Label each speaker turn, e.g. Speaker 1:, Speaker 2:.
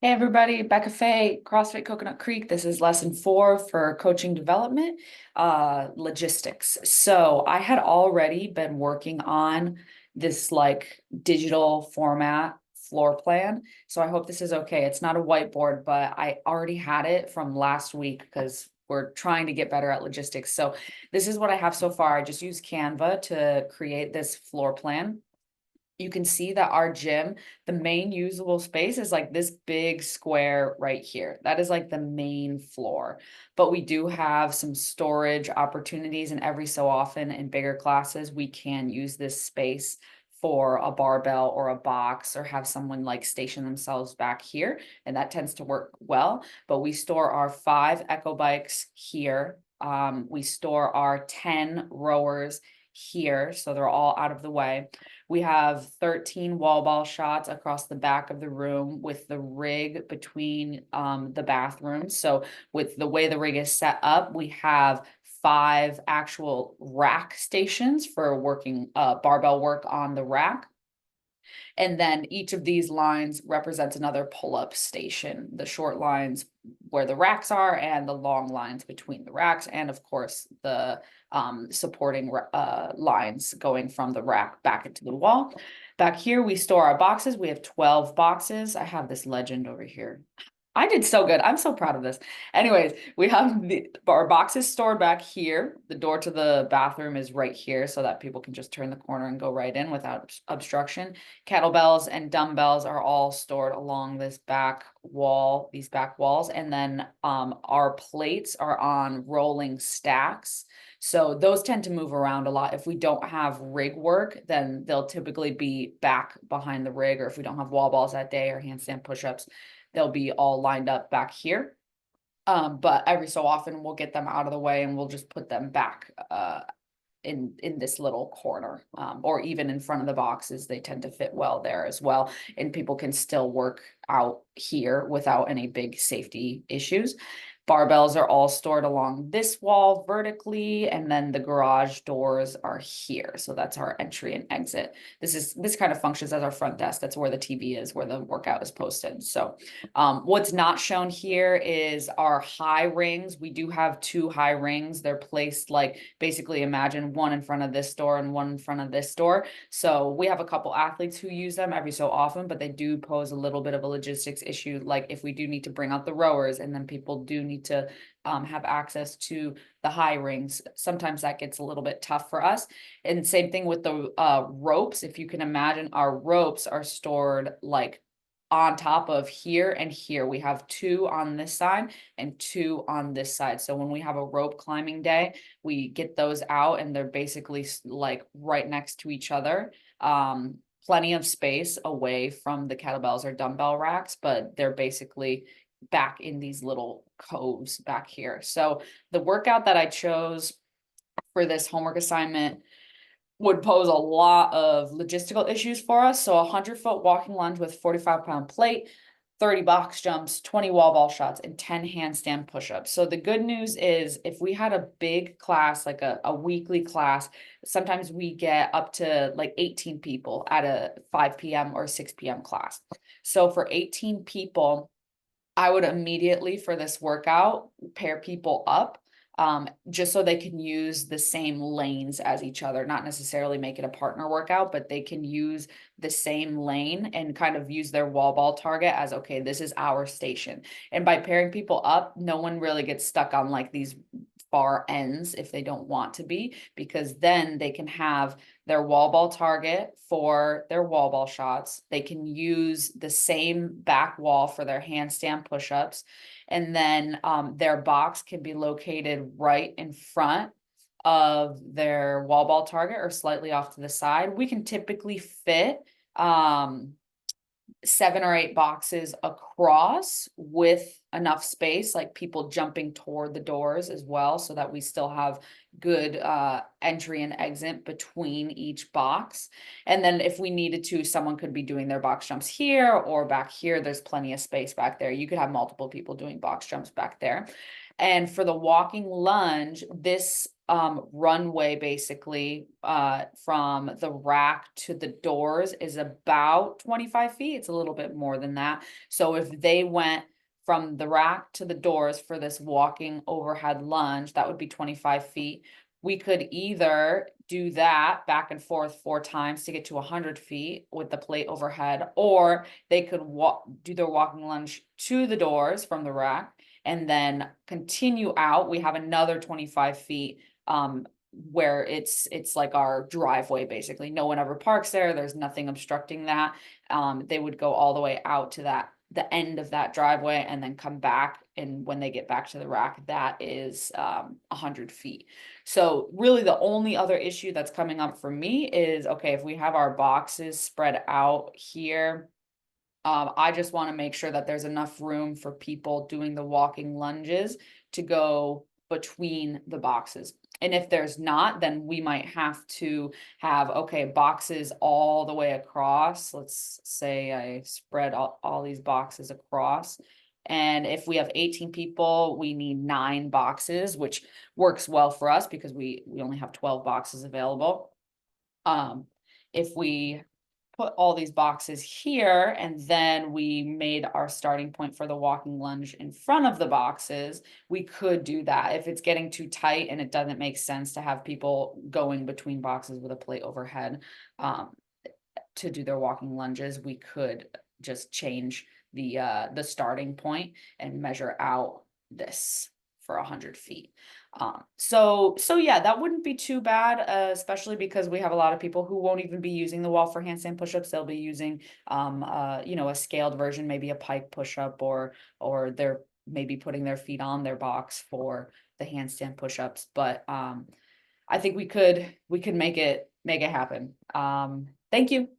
Speaker 1: Hey everybody, Bekah Fay, CrossFit Coconut Creek. This is lesson 4 for coaching development, logistics. So I had already been working on this like digital format floor plan. So I hope this is okay. It's not a whiteboard, but I already had it from last week because we're trying to get better at logistics. So this is what I have so far. I just used Canva to create this floor plan. You can see that our gym, the main usable space is like this big square right here. That is like the main floor. But we do have some storage opportunities, and every so often in bigger classes, we can use this space for a barbell or a box or have someone like station themselves back here. And that tends to work well. But we store our 5 echo bikes here. We store our 10 rowers here. So they're all out of the way. We have 13 wall ball shots across the back of the room with the rig between the bathrooms. So with the way the rig is set up, we have 5 actual rack stations for working barbell work on the rack. And then each of these lines represents another pull-up station, the short lines where the racks are and the long lines between the racks. And of course, the supporting lines going from the rack back into the wall. Back here, we store our boxes. We have 12 boxes. I have this legend over here. I did so good. I'm so proud of this. Anyways, we have our boxes stored back here. The door to the bathroom is right here so that people can just turn the corner and go right in without obstruction. Kettlebells and dumbbells are all stored along this back wall, these back walls. And then our plates are on rolling stacks. So those tend to move around a lot. If we don't have rig work, then they'll typically be back behind the rig, or if we don't have wall balls that day or handstand push-ups, they'll be all lined up back here. But every so often we'll get them out of the way and we'll just put them back in this little corner, or even in front of the boxes. They tend to fit well there as well, and people can still work out here without any big safety issues. Barbells are all stored along this wall vertically, and then the garage doors are here. So that's our entry and exit. This kind of functions as our front desk. That's where the TV is, where the workout is posted. So what's not shown here is our high rings. We do have 2 high rings. They're placed like, basically imagine one in front of this door and one in front of this door. So we have a couple athletes who use them every so often, but they do pose a little bit of a logistics issue. Like if we do need to bring out the rowers, and then people do need to have access to the high rings, sometimes that gets a little bit tough for us. And same thing with the ropes. If you can imagine, our ropes are stored like on top of here and here. We have 2 on this side and 2 on this side. So when we have a rope climbing day, we get those out and they're basically like right next to each other. Plenty of space away from the kettlebells or dumbbell racks, but they're basically back in these little coves back here. So the workout that I chose for this homework assignment would pose a lot of logistical issues for us. So 100-foot walking lunge with 45-pound plate, 30 box jumps, 20 wall ball shots, and 10 handstand push-ups. So the good news is if we had a big class, like a weekly class, sometimes we get up to like 18 people at a 5 p.m. or 6 p.m. class. So for 18 people, I would immediately for this workout pair people up, just so they can use the same lanes as each other, not necessarily make it a partner workout, but they can use the same lane and kind of use their wall ball target as, okay, this is our station. And by pairing people up, no one really gets stuck on like these far ends if they don't want to be, because then they can have their wall ball target for their wall ball shots. They can use the same back wall for their handstand push-ups. And then their box can be located right in front of their wall ball target or slightly off to the side. We can typically fit 7 or 8 boxes across with enough space, like people jumping toward the doors as well, so that we still have good entry and exit between each box. And then if we needed to, someone could be doing their box jumps here or back here. There's plenty of space back there. You could have multiple people doing box jumps back there. And for the walking lunge, this runway basically from the rack to the doors is about 25 feet. It's a little bit more than that. So if they went from the rack to the doors for this walking overhead lunge, that would be 25 feet. We could either do that back and forth 4 times to get to 100 feet with the plate overhead, or they could do their walking lunge to the doors from the rack and then continue out. We have another 25 feet where it's like our driveway, basically. No one ever parks there. There's nothing obstructing that. They would go all the way out to the end of that driveway and then come back. And when they get back to the rack, that is 100 feet. So really the only other issue that's coming up for me is, okay, if we have our boxes spread out here, I just want to make sure that there's enough room for people doing the walking lunges to go between the boxes. And if there's not, then we might have to have, okay, boxes all the way across. Let's say I spread all these boxes across. And if we have 18 people, we need 9 boxes, which works well for us because we only have 12 boxes available. If we put all these boxes here and then we made our starting point for the walking lunge in front of the boxes, we could do that. If it's getting too tight and it doesn't make sense to have people going between boxes with a plate overhead to do their walking lunges, we could just change the starting point and measure out this for 100 feet. So yeah, that wouldn't be too bad, especially because we have a lot of people who won't even be using the wall for handstand push-ups. They'll be using, a scaled version, maybe a pike push-up, or they're maybe putting their feet on their box for the handstand push-ups. But I think we could make it happen. Thank you.